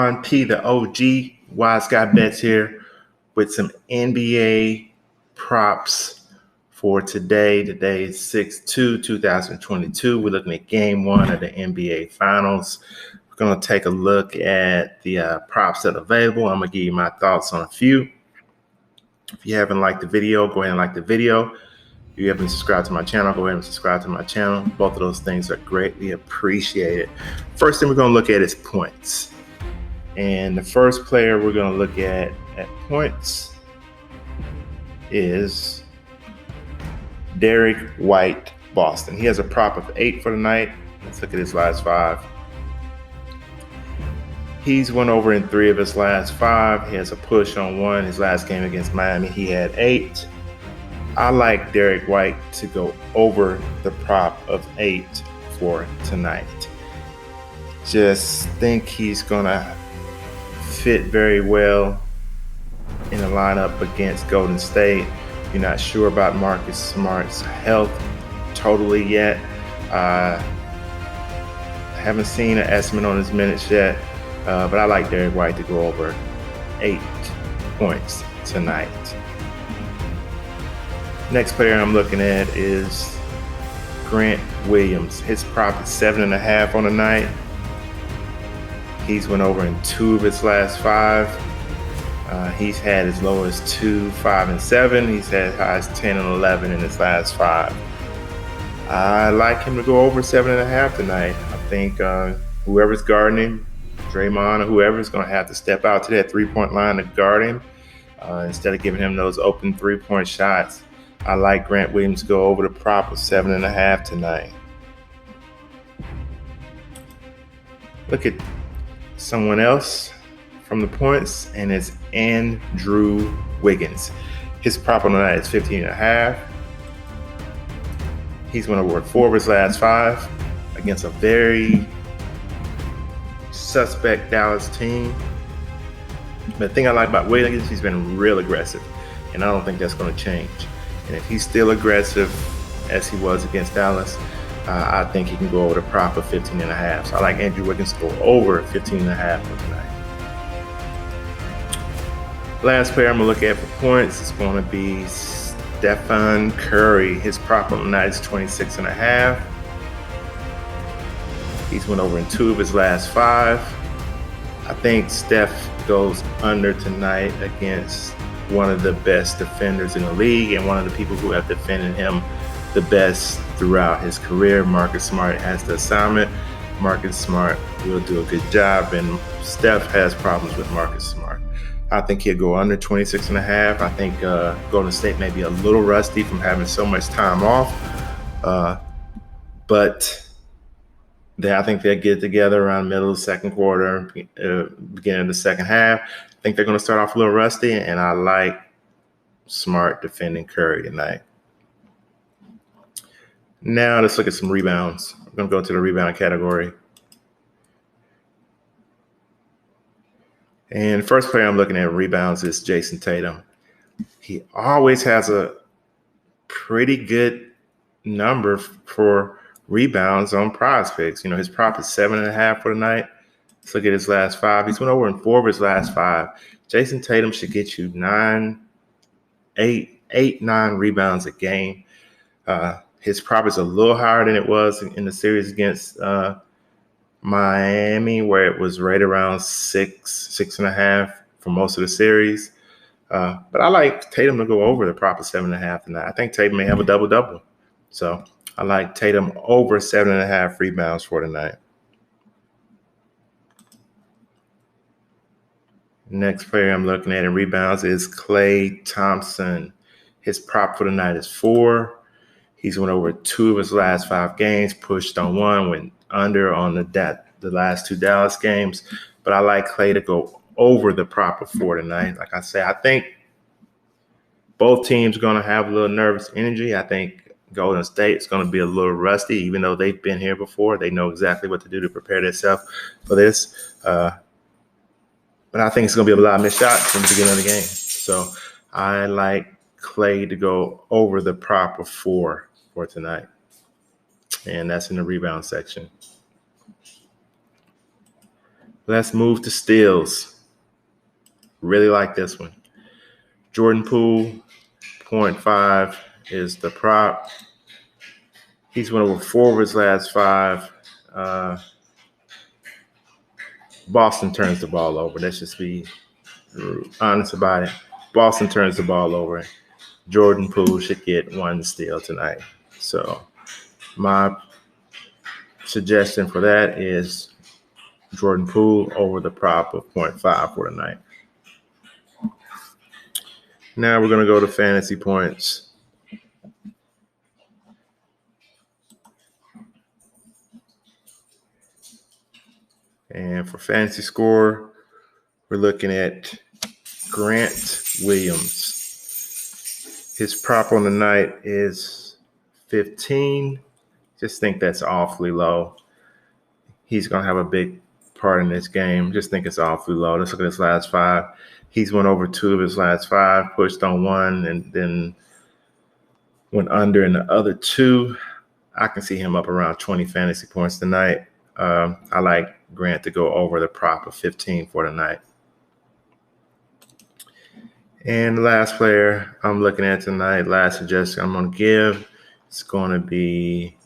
Stefan P, the OG, WiseGuyBets here with some NBA props for today. Today is 6/2/2022. We're looking at game 1 of the NBA Finals. We're going to take a look at the props that are available. I'm going to give you my thoughts on a few. If you haven't liked the video, go ahead and like the video. If you haven't subscribed to my channel, go ahead and subscribe to my channel. Both of those things are greatly appreciated. First thing we're going to look at is points. And the first player we're going to look at points is Derek White, Boston. He has a prop of 8 for the night. Let's look at his last 5. He's went over in 3 of his last 5. He has a push on 1. His last game against Miami, he had 8. I like Derek White to go over the prop of 8 for tonight. Just think he's going to fit very well in a lineup against Golden State. You're not sure about Marcus Smart's health totally yet. I haven't seen an estimate on his minutes yet, but I like Derek White to go over 8 points tonight. Next player I'm looking at is Grant Williams. His prop is 7.5 on the night. He's went over in 2 of his last 5. He's had as low as 2, 5, and 7. He's had as high as 10 and 11 in his last 5. I like him to go over 7.5 tonight. I think whoever's guarding him, Draymond or whoever, is going to have to step out to that 3-point line to guard him instead of giving him those open 3-point shots. I like Grant Williams to go over the prop of 7.5 tonight. Look at someone else from the points, and it's Andrew Wiggins. His prop on the night is 15.5. He's went over 4 of his last 5 against a very suspect Dallas team. But the thing I like about Wiggins is he's been real aggressive, and I don't think that's going to change. And if he's still aggressive as he was against Dallas, I think he can go over the prop of 15.5. So I like Andrew Wiggins to go over 15.5 for tonight. Last player I'm going to look at for points is going to be Stefan Curry. His prop on the night is 26.5. He's went over in 2 of his last 5. I think Steph goes under tonight against one of the best defenders in the league and one of the people who have defended him the best throughout his career. Marcus Smart has the assignment. Marcus Smart will do a good job, and Steph has problems with Marcus Smart. I think he'll go under 26.5. I think Golden State may be a little rusty from having so much time off, but I think they'll get together around middle of the second quarter, beginning of the second half. I think they're going to start off a little rusty, and I like Smart defending Curry tonight. Now let's look at some rebounds. I'm going to go to the rebound category. And the first player I'm looking at rebounds is Jayson Tatum. He always has a pretty good number for rebounds on Prizepicks. You know, his prop is 7.5 for the night. Let's look at his last 5. He's went over in 4 of his last 5. Jayson Tatum should get you 9 rebounds a game. His prop is a little higher than it was in the series against Miami, where it was right around 6.5 for most of the series. But I like Tatum to go over the prop of 7.5 tonight. I think Tatum may have a double-double. So I like Tatum over 7.5 rebounds for tonight. Next player I'm looking at in rebounds is Klay Thompson. His prop for the night is 4. He's went over 2 of his last 5 games, pushed on 1, went under on the last 2 Dallas games. But I like Klay to go over the prop of 4 tonight. Like I say, I think both teams are going to have a little nervous energy. I think Golden State is going to be a little rusty, even though they've been here before. They know exactly what to do to prepare themselves for this. But I think it's going to be a lot of missed shots from the beginning of the game. So I like Klay to go over the prop of 4 for tonight. And that's in the rebound section. Let's move to steals. Really like this one. Jordan Poole, 0.5 is the prop. He's went over 4 of his last 5. Boston turns the ball over. Let's just be honest about it. Boston turns the ball over. Jordan Poole should get 1 steal tonight. So my suggestion for that is Jordan Poole over the prop of 0.5 for tonight. Now we're going to go to fantasy points. And for fantasy score, we're looking at Grant Williams. His prop on the night is 15. Just think that's awfully low. He's going to have a big part in this game. Just think it's awfully low. Let's look at his last 5. He's went over 2 of his last 5, pushed on 1, and then went under in the other 2. I can see him up around 20 fantasy points tonight. I like Grant to go over the prop of 15 for tonight. And the last player I'm looking at tonight, last suggestion I'm going to give, is going to be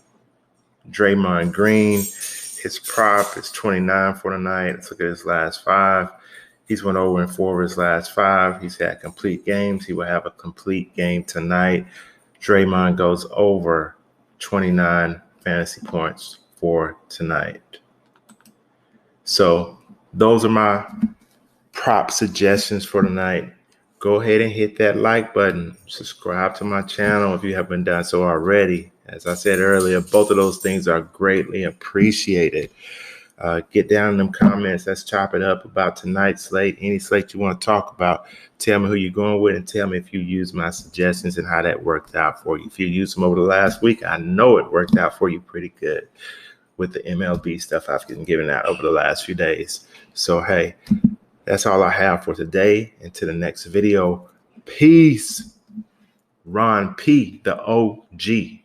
Draymond Green. His prop is 29 for tonight. Let's look at his last 5. He's went over in 4 of his last 5. He's had complete games. He will have a complete game tonight. Draymond goes over 29 fantasy points for tonight. So those are my prop suggestions for tonight. Go ahead and hit that like button. Subscribe to my channel if you haven't done so already. As I said earlier, both of those things are greatly appreciated. Get down in them comments. Let's chop it up about tonight's slate. Any slate you want to talk about. Tell me who you're going with and tell me if you use my suggestions and how that worked out for you. If you used them over the last week, I know it worked out for you pretty good with the MLB stuff I've been giving out over the last few days. So, hey, that's all I have for today. Until the next video, peace. Ron P, the OG.